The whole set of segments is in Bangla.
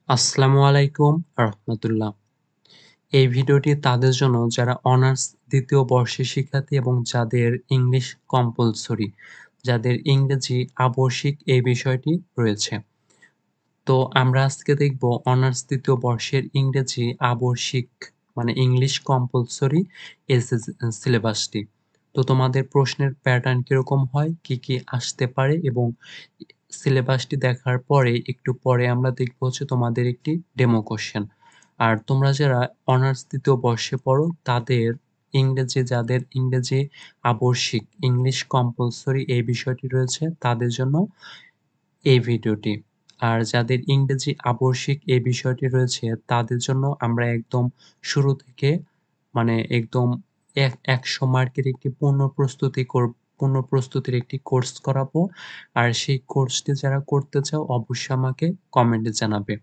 আসসালামু আলাইকুম রহমতুল্লাহ। এই ভিডিওটি তাদের জন্য যারা অনার্স ২য় বর্ষের শিক্ষার্থী এবং যাদের ইংলিশ কম্পালসরি, যাদের ইংরেজি আবশ্যিক এই বিষয়টি রয়েছে। তো আমরা আজকে দেখব অনার্স ২য় বর্ষের ইংরেজি আবশ্যিক মানে ইংলিশ কম্পালসরি সিলেবাসটি। তো তোমাদের প্রশ্নের প্যাটার্ন কিরকম হয়, কি আসতে পারে এবং সিলেবাসটি দেখার পরে একটু পরে আমরা দেখব হচ্ছে তোমাদের একটি ডেমো কোয়েশ্চেন। আর তোমরা যারা অনার্স ২য় বর্ষে পড়ো তাদের যাদের ইংরেজি আবশ্যিক ইংলিশ কম্পালসরি এই বিষয়টি রয়েছে তাদের জন্য এই ভিডিওটি। আর যাদের ইংরেজি আবশ্যিক এই বিষয়টি রয়েছে তাদের জন্য আমরা একদম শুরু থেকে মানে একদম ১০০ মার্কের একটি পূর্ণ প্রস্তুতির একটি কোর্স করাবো। আর সেই কোর্সটি যারা করতে চাও অবশ্যই আমাকে কমেন্টে জানাবে।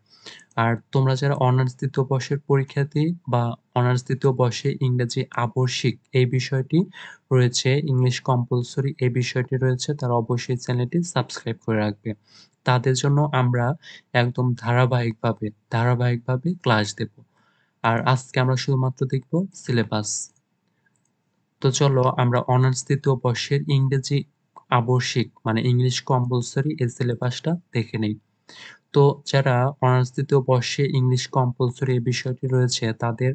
আর তোমরা যারা অনার্স ২য় বর্ষের পরীক্ষার্থী বা অনার্স ২য় বর্ষে ইংরেজি আবশ্যিক এই বিষয়টি রয়েছে, ইংলিশ কম্পালসরি এই বিষয়টি রয়েছে, তারা অবশ্যই চ্যানেলটি সাবস্ক্রাইব করে রাখবে। তাদের জন্য আমরা একদম ধারাবাহিকভাবে ক্লাস দেব। আর আজকে আমরা শুধুমাত্র দেখব সিলেবাস। তো চলো আমরা অনার্স ২য় বর্ষের ইংরেজি আবশ্যিক মানে ইংলিশ কম্পালসরি এই সিলেবাসটা দেখে নেই। তো যারা অনার্স ২য় বর্ষে ইংলিশ কম্পালসরি এই বিষয়টি রয়েছে তাদের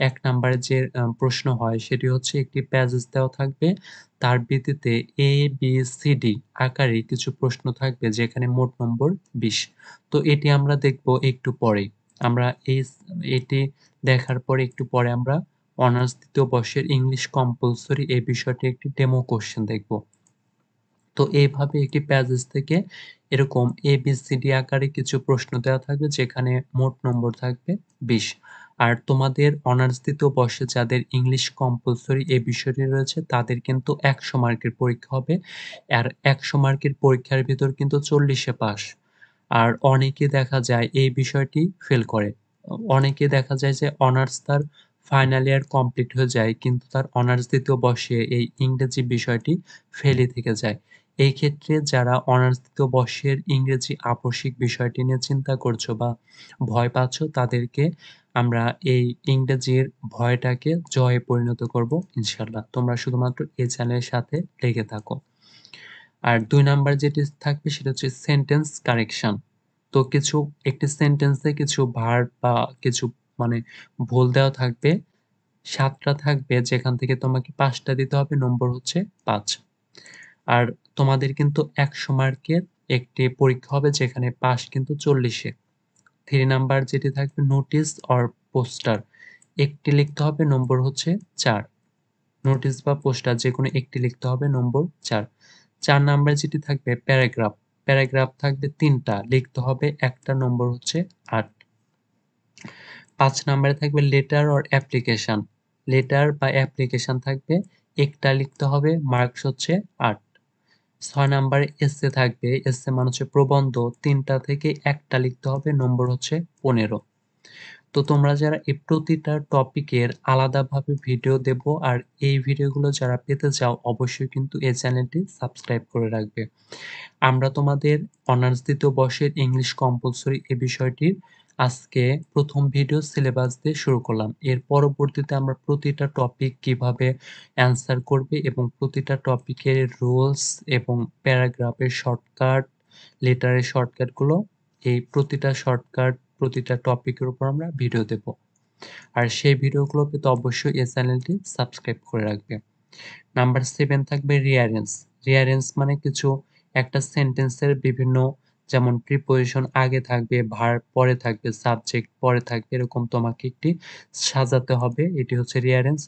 ১ নাম্বারে যে প্রশ্ন হয় সেটি হচ্ছে একটি প্যাসেজ দেওয়া থাকবে। তার ভিত্তিতে A, B, C, D আকারে কিছু প্রশ্ন থাকবে যেখানে মোট নম্বর ২০। তো এটি আমরা দেখব একটু পরেই। আমরা এটি দেখার পরে একটু পরে আমরা অনার্স ২য় বর্ষের ইংলিশ কম্পালসরি এই বিষয়টি একটি ডেমো কোয়েশ্চেন দেখব। তো এইভাবে একটি প্যাসেজ থেকে এরকম ABCD আকারে কিছু প্রশ্ন দেওয়া থাকবে যেখানে মোট নম্বর থাকবে ২০। আর তোমাদের অনার্স ২য় বর্ষে যাদের ইংলিশ কম্পালসরি এই বিষয়টি রয়েছে তাদের কিন্তু ১০০ মার্কের পরীক্ষা হবে। আর ১০০ মার্কের পরীক্ষার ভিতর কিন্তু ৪০ এ পাস। আর অনেকে দেখা যায় এই বিষয়টি ফেল করে। অনেকে দেখা যায় যে অনার্স তার ফাইনাল ইয়ার কমপ্লিট হয়ে যায় কিন্তু তার অনার্স ২য় বর্ষে এই ইংরেজি বিষয়টি ফেলই থেকে যায়। এই ক্ষেত্রে যারা অনার্স ২য় বর্ষের ইংরেজি আবশ্যিক বিষয়টি নিয়ে চিন্তা করছো বা ভয় পাচ্ছ তাদেরকে আমরা এই ইংরেজির ভয়টাকে জয়ে পরিণত করব ইনশাআল্লাহ। তোমরা শুধুমাত্র এই চ্যানেলের সাথে লেগে থাকো। আর ২ নাম্বার যেটি থাকবে সেটা হচ্ছে সেন্টেন্স কারেকশন। তো একটি সেন্টেন্সে কিছু ভার্ব বা কিছু মানে ভুল দেওয়া থাকবে। ৭ টা থাকবে যেখান থেকে তোমাকে ৫ টা দিতে হবে, নম্বর হচ্ছে ৫। আর তোমাদের কিন্তু ১০০ মার্কের একটি পরীক্ষা হবে যেখানে পাস কিন্তু ৪০ এ। ৩ নাম্বার যেটি থাকবে নোটিস অর পোস্টার। একটি লিখতে হবে, নম্বর হচ্ছে ৪। নোটিস বা পোস্টার যেকোনো একটি লিখতে হবে, নম্বর ৪। ৪ নাম্বারে যেটি থাকবে প্যারাগ্রাফ। প্যারাগ্রাফ থাকবে ৩ টা, লিখতে হবে ১ টা, নম্বর হচ্ছে ৮। ৫ নাম্বারে থাকবে লেটার অর অ্যাপ্লিকেশন। লেটার বা অ্যাপ্লিকেশন থাকবে ১ টা লিখতে হবে, মার্কস হচ্ছে ৮। ৬ নাম্বারে এসসে থাকবে, এসসে মানে হচ্ছে প্রবন্ধ, ৩ টা থেকে ১ টা লিখতে হবে, নম্বর হচ্ছে ১৫। তো তোমরা যারা এই প্রতিটা টপিকের আলাদাভাবে ভিডিও দেব আর এই ভিডিওগুলো যারা পেতে চাও অবশ্যই কিন্তু এই চ্যানেলটি সাবস্ক্রাইব করে রাখবে। আমরা তোমাদের অনার্স ২য় বর্ষের ইংলিশ কম্পালসরি এই বিষয়টির আজকে ১ম ভিডিও সিলেবাস দিয়ে শুরু করলাম। এর পরবর্তীতে আমরা প্রতিটা টপিক কিভাবে অ্যান্সার করবে এবং প্রতিটা টপিকের রুলস এবং প্যারাগ্রাফের শর্টকাট, লেটারের শর্টকাটগুলো প্রতিটা টপিকের উপর আমরা ভিডিও দেব। আর সেই ভিডিওগুলো পেতে অবশ্যই এই চ্যানেলটি সাবস্ক্রাইব করে রাখবে। নাম্বার 7 থাকবে রিয়ারেন্স। রিয়ারেন্স মানে একটা সেন্টেন্সের বিভিন্ন যেমন প্রিপোজিশন আগে থাকবে, ভার্ব পরে থাকবে, সাবজেক্ট পরে থাকবে, এরকম তোমাকে একটি সাজাতে হবে। এটি হচ্ছে রিয়ারেন্স।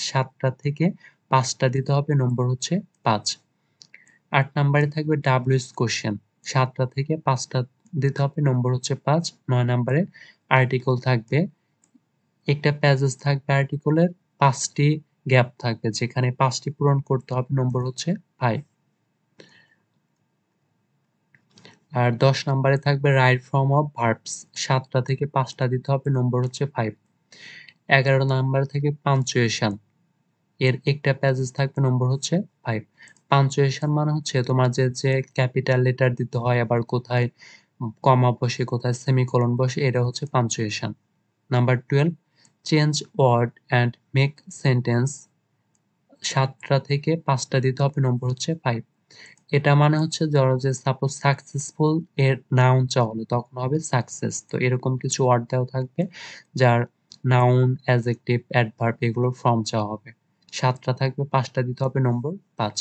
৭ টা থেকে ৫ টা দিতে হবে, নম্বর হচ্ছে ৫। ৮ নাম্বারে থাকবে ডাব্লিউএইচ কোয়েশ্চেন। ৭ টা থেকে ৫ টা দিতে হবে, নম্বর হচ্ছে ৫। ৯ নাম্বারে আর্টিকেল থাকবে। একটা প্যাসেজ থাকবে আর্টিকেলের, ৫ টি গ্যাপ থাকবে যেখানে ৫ টি পূরণ করতে হবে, নম্বর হচ্ছে ৫। আর ১০ নাম্বারে থাকবে রাইট ফর্ম অফ ভার্বস। ৭ টা থেকে ৫ টা দিতে হবে, নম্বর হচ্ছে ৫। ১১ নাম্বার থেকে পাংচুয়েশন। এর একটা প্যাসেজ থাকবে, নম্বর হচ্ছে ৫। পাংচুয়েশন মানে হচ্ছে তোমার যে ক্যাপিটাল লেটার দিতে হয়, আবার কোথায় কমা বসে, কোথায় সেমিকোলন বসে, এটা হচ্ছে punctuation. Number 12, change word and make sentence 7টা থেকে 5টা দিতে হবে, নম্বর হচ্ছে 5। এটা মানে হচ্ছে ধরো যে সাপোজ সাকসেসফুল এর নাউন চাওয়া হলো, তখন হবে সাকসেস। তো এরকম কিছু ওয়ার্ড দেওয়া থাকবে যার নাউন, অ্যাডজেক্টিভ, অ্যাডভার্ব এগুলোর ফর্ম চাওয়া হবে। 7টা থাকবে, 5টা দিতে হবে, নম্বর 5।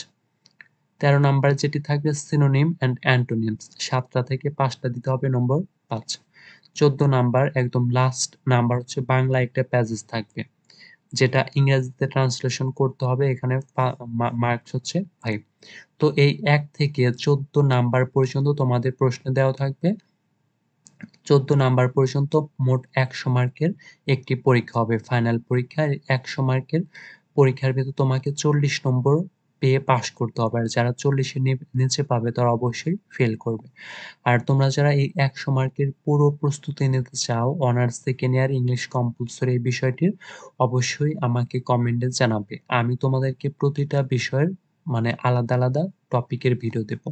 13 নাম্বারে যেটি থাকবে সিনোনিম অ্যান্ড অ্যান্টোনিমস, 7টা থেকে 5টা দিতে হবে, নম্বর 5। 14 নাম্বার একদম লাস্ট নাম্বার হচ্ছে বাংলা একটা প্যাসেজ থাকবে, যেটা ইংরেজিতে ট্রান্সলেশন করতে হবে, এখানে মার্কস হচ্ছে 5। তো এই 1 থেকে 14 নাম্বার পর্যন্ত তোমাদের প্রশ্ন দেওয়া থাকবে। 14 নাম্বার পর্যন্ত মোট 100 মার্কের একটি পরীক্ষা হবে, ফাইনাল পরীক্ষা। 100 মার্কের পরীক্ষার ভেতর তোমাকে 40 নম্বর পেয়ে পাস করতে হবে, আর যারা 40 এর নিচে পাবে তারা অবশ্যই ফেল করবে। আর তোমরা যারা এই 100 মার্কের পুরো প্রস্তুতি নিতে চাও honours second year English compulsory এই বিষয়টির, অবশ্যই আমাকে কমেন্টে জানাবে। আমি তোমাদেরকে প্রতিটা বিষয়ের মানে আলাদা আলাদা টপিকের ভিডিও দেব।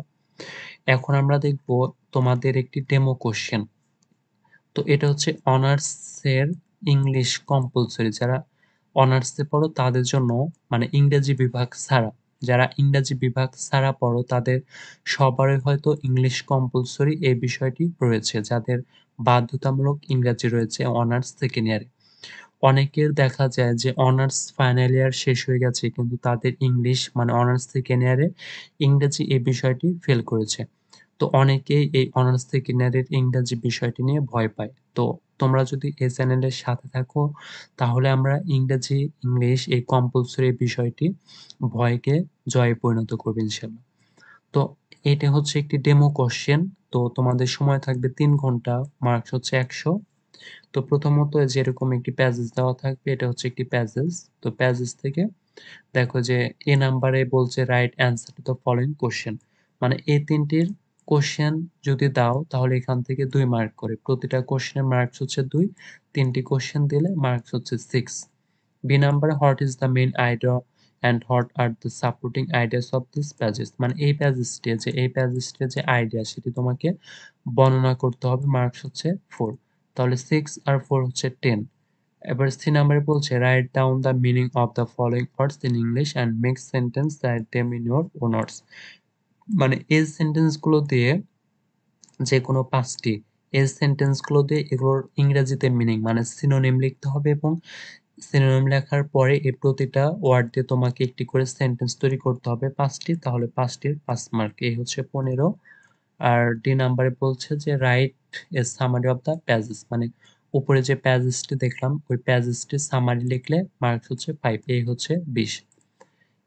এখন আমরা দেখব তোমাদের একটি ডেমো কোশ্চেন। তো এটা হচ্ছে অনার্সের ইংলিশ কম্পালসরি, যারা অনার্সে পড়ো তাদের জন্য, মানে ইংরেজি বিভাগ ছাড়া, যারা ইংরেজি বিভাগ ছাড়া পড়ো তাদের সবারই হয়তো ইংলিশ কম্পালসরি এই বিষয়টি রয়েছে, যাদের বাধ্যতামূলক ইংরেজি রয়েছে অনার্স সেকেন্ড ইয়ারে। অনেকের দেখা যায় যে অনার্স ফাইনাল ইয়ার শেষ হয়ে গেছে কিন্তু তাদের ইংলিশ মানে অনার্স সেকেন্ড ইয়ারে ইংরেজি এই বিষয়টি ফেল করেছে। তো অনেকেই এই অনার্স সেকেন্ড ইয়ারের ইংরেজি বিষয়টি নিয়ে ভয় পায়। তো তোমরা যদি এই চ্যানেলের সাথে থাকো তাহলে আমরা ইংরেজি ইংলিশ এই কম্পালসরি বিষয়টি ভয়কে জয়ে পরিণত করব ইনশাল্লাহ। তো এটা হচ্ছে একটি ডেমো কোশ্চেন। তো তোমাদের সময় থাকবে 3 ঘন্টা, মার্কস হচ্ছে 100। তো প্রথমত যেরকম একটি প্যাসেজ দেওয়া থাকবে, এটা হচ্ছে একটি প্যাসেজ। তো প্যাসেজ থেকে দেখো যে এ নাম্বারে বলছে right answer to the following question, মানে এই তিনটির কোশ্চেন যদি দাও তাহলে এখান থেকে 2 মার্ক করে, প্রতিটা কোশ্চেনের মার্কস হচ্ছে 2, 3টি কোশ্চেন দিলে মার্কস হচ্ছে 6। বি নাম্বারে what is the main idea and what are the supporting ideas of this passage, মানে এই প্যাসেজটির যে আইডিয়া সেটি তোমাকে বর্ণনা করতে হবে, মার্কস হচ্ছে 4। তাহলে 6 আর 4 হচ্ছে 10। এবার সি নাম্বারে বলছে write down the meaning of the following words in English and make sentence that them in your own words, মানে এই সেন্টেন্সগুলো দিয়ে যে কোনো 5টি এই সেন্টেন্সগুলো দিয়ে এগুলোর ইংরেজিতে মিনিং মানে সিনোনিম লিখতে হবে, এবং সিনোনিম লেখার পরে এই প্রতিটা ওয়ার্ড দিয়ে তোমাকে একটি করে সেন্টেন্স তৈরি করতে হবে 5টি, তাহলে 5টির 5 মার্ক, এই হচ্ছে 15। আর ডি নাম্বারে বলছে যে write a summary of the passage, মানে উপরে যে প্যাসেজটি দেখলাম ওই প্যাসেজটি সামারি লিখলে মার্কস হচ্ছে 5, এই হচ্ছে 20।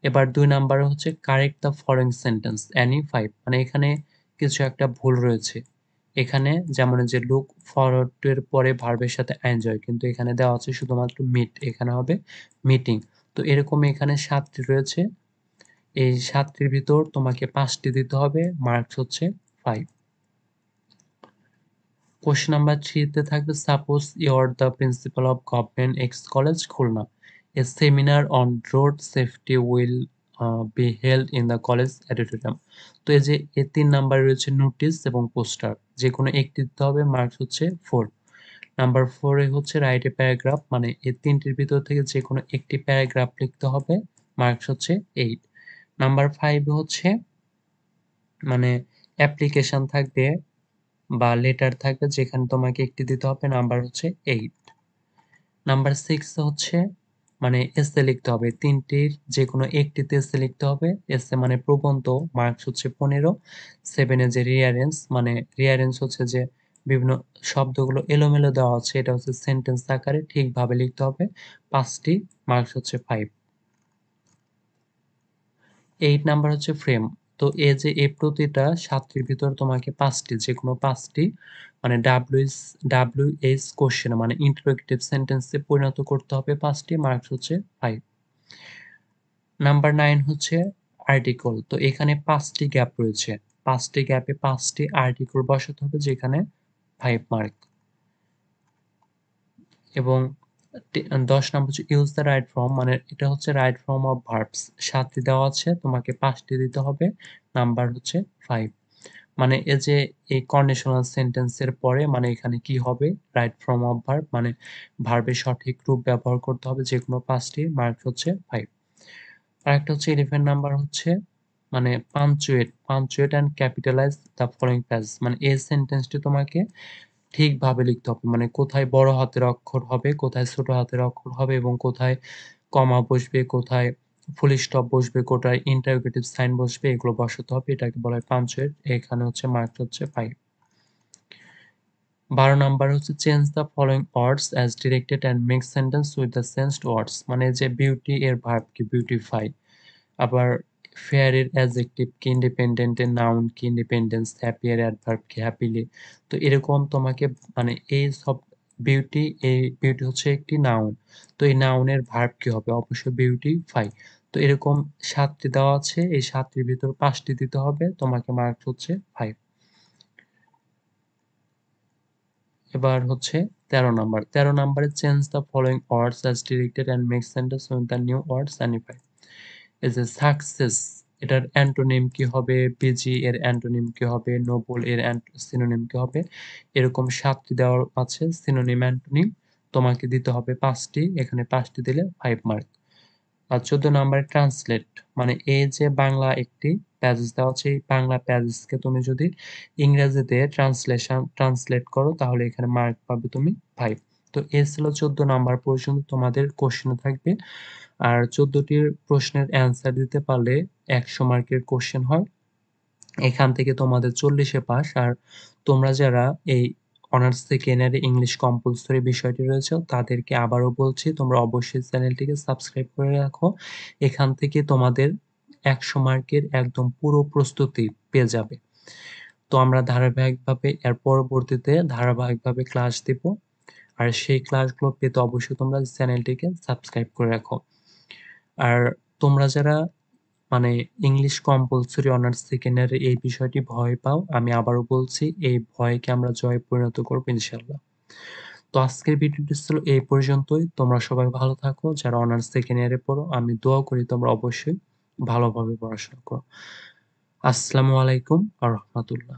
এবার 2 নাম্বারে হচ্ছে correct the following sentence any 5, মানে এখানে কিছু একটা ভুল রয়েছে। এখানে যেমন যে লুক ফরওয়ার্ড টু এর পরে ভার্বের সাথে এনজয়, কিন্তু এখানে দেওয়া আছে শুধুমাত্র মিট, এখানে হবে মিটিং। তো এরকম এখানে 7টি রয়েছে, এই 7টির ভিতর তোমাকে 5টি দিতে হবে, মার্কস হচ্ছে 5। কোশ্চেন নাম্বার 3 তে থাকবে suppose you are the principal of government X college Khulna, a seminar on road safety will be held in the college auditorium. তো এই যে 3 নাম্বার রয়েছে নোটিশ এবং পোস্টার, যে কোনো একটি দিতে হবে, মার্কস হচ্ছে 4। নাম্বার 4 এ হচ্ছে রাইট এ প্যারাগ্রাফ, মানে এই তিনটির ভিতর থেকে যে কোনো একটি প্যারাগ্রাফ লিখতে হবে, মার্কস হচ্ছে 8। নাম্বার 5 এ হচ্ছে মানে অ্যাপ্লিকেশন থাকবে বা লেটার থাকবে, যেখানে তোমাকে একটি দিতে হবে, নাম্বার হচ্ছে 8। নাম্বার 6 হচ্ছে মানে এসে লিখতে হবে, তিনটির যে কোনো একটিতে এসে লিখতে হবে, এসে মানে প্রবন্ধ, মার্কস হচ্ছে 15। 7 এ যে রিয়ারেন্স, মানে রিয়ারেন্স হচ্ছে যে বিভিন্ন শব্দগুলো এলোমেলো দেওয়া আছে, এটা হচ্ছে সেন্টেন্স আকারে ঠিকভাবে লিখতে হবে, 5টি, মার্কস হচ্ছে 5। 8 নাম্বার হচ্ছে ফ্রেম। তো এই যে এই প্রতিটা 7টির ভিতর তোমাকে 5টি, যে কোনো 5টি মানে WH কোশ্চেন মানে ইন্টারোগেটিভ সেন্টেন্সে পরিণত করতে হবে 5টি, মার্কস হচ্ছে 5। নাম্বার 9 হচ্ছে আর্টিকেল। তো এখানে 5টি গ্যাপ রয়েছে, 5টি গ্যাপে 5টি আর্টিকেল বসাতে হবে, যেখানে 5 মার্ক। এবং 10 নাম্বার হচ্ছে ইউজ দ্য রাইট ফর্ম, মানে এটা হচ্ছে রাইট ফর্ম অফ ভার্বস, 7টি দেওয়া আছে, তোমাকে 5টি দিতে হবে, নাম্বার হচ্ছে 5। মানে এই যে এই কন্ডিশনাল সেন্টেন্স এর পরে মানে এখানে কি হবে? রাইট ফর্ম অফ ভার্ব মানে ভার্বের সঠিক রূপ ব্যবহার করতে হবে যেকোনো ৫ টি, মার্ক হচ্ছে ৫। আরেকটা হচ্ছে 11 নাম্বার হচ্ছে মানে punctuate and capitalise the following phrases মানে এই সেন্টেন্সটি তোমাকে ঠিকভাবে লিখতে হবে। মানে কোথায় বড় হাতের অক্ষর হবে, কোথায় ছোট হাতের অক্ষর হবে এবং কোথায় কমা বসবে, কোথায় ফুল স্টপ বসবে, কোথায় ইন্টারোগেটিভ সাইন বসবে এগুলো বসাতে হবে। এটাকে বলা হয় পাঞ্চুয়েট। এখানে হচ্ছে মার্কটা হচ্ছে ৫। ১২ নাম্বার হচ্ছে change the following words as directed and make sentence with the changed words মানে যে বিউটি এর ভার্ব কি বিউটিফাই, আবার ফেয়ার এর অ্যাডজেক্টিভ কি, ইন্ডিপেন্ডেন্ট এর নাউন কি ইন্ডিপেন্ডেন্স, হ্যাপি এর অ্যাডভার্ব কি হ্যাপিলি। তো এরকম তোমাকে মানে এই সব বিউটি হচ্ছে একটি নাউন। তো এই নাউনের ভার্ব কি হবে? অবশ্যই বিউটিফাই। তো এরকম ৭ টি দেওয়া আছে। এই ৭ টির ভিতর ৫ টি দিতে হবে। তোমাকে মার্ক হচ্ছে ৫। এবার হচ্ছে ১৩ নাম্বার। ১৩ নাম্বারে change the following words as directed and make sentence with the new words identify. এই যে সাকসেস এটার অ্যান্টোনিম কি হবে? বিজি এর অ্যান্টোনিম কি হবে? নোবেল এর সিনোনিম কি হবে? এরকম ৭ টি দেওয়া আছে সিনোনিম, অ্যান্টোনিম। তোমাকে দিতে হবে ৫ টি। এখানে ৫ টি দিলে ৫ মার্ক। আর ১৪ নাম্বারে ট্রান্সলেট মানে এই যে বাংলা একটি প্যাসেজ দেওয়া আছে, এই বাংলা প্যাসেজকে তুমি যদি ইংরেজিতে ট্রান্সলেট করো তাহলে এখানে মার্ক পাবে তুমি ৫। তো এই ছিল ১৪ নাম্বার পর্যন্ত তোমাদের কোশ্চেন থাকবে। আর ১৪ টির প্রশ্নের অ্যান্সার দিতে পারলে ১০০ মার্কের কোশ্চেন হয়। এখান থেকে তোমাদের ৪০ এ পাস। আর তোমরা যারা এই অনার্স সেকেন্ড ইয়ারে ইংলিশ কম্পালসরি বিষয়টি রয়েছে তাদেরকে আবারও বলছি তোমরা অবশ্যই চ্যানেলটিকে সাবস্ক্রাইব করে রাখো। এখান থেকে তোমাদের ১০০ মার্কের একদম পুরো প্রস্তুতি পেয়ে যাবে। তো আমরা ধারাবাহিকভাবে এর পরবর্তীতে ধারাবাহিকভাবে ক্লাস দিব। আর সেই ক্লাসগুলো পেতে অবশ্যই তোমরা চ্যানেলটিকে সাবস্ক্রাইব করে রাখো। আর তোমরা যারা মানে ইংলিশ কম্পালসরি অনার্স সেকেন্ড ইয়ারে এই বিষয়টি ভয় পাও, আমি আবারও বলছি এই ভয়কে আমরা জয়ে পরিণত করব ইনশাআল্লাহ। তো আজকের ভিডিওটি ছিল এই পর্যন্তই। তোমরা সবাই ভালো থাকো। যারা অনার্স সেকেন্ড ইয়ারে পড়ো, আমি দোয়া করি তোমরা অবশ্যই ভালোভাবে পড়াশোনা করো। আসসালামু আলাইকুম ওয়া রাহমাতুল্লাহ।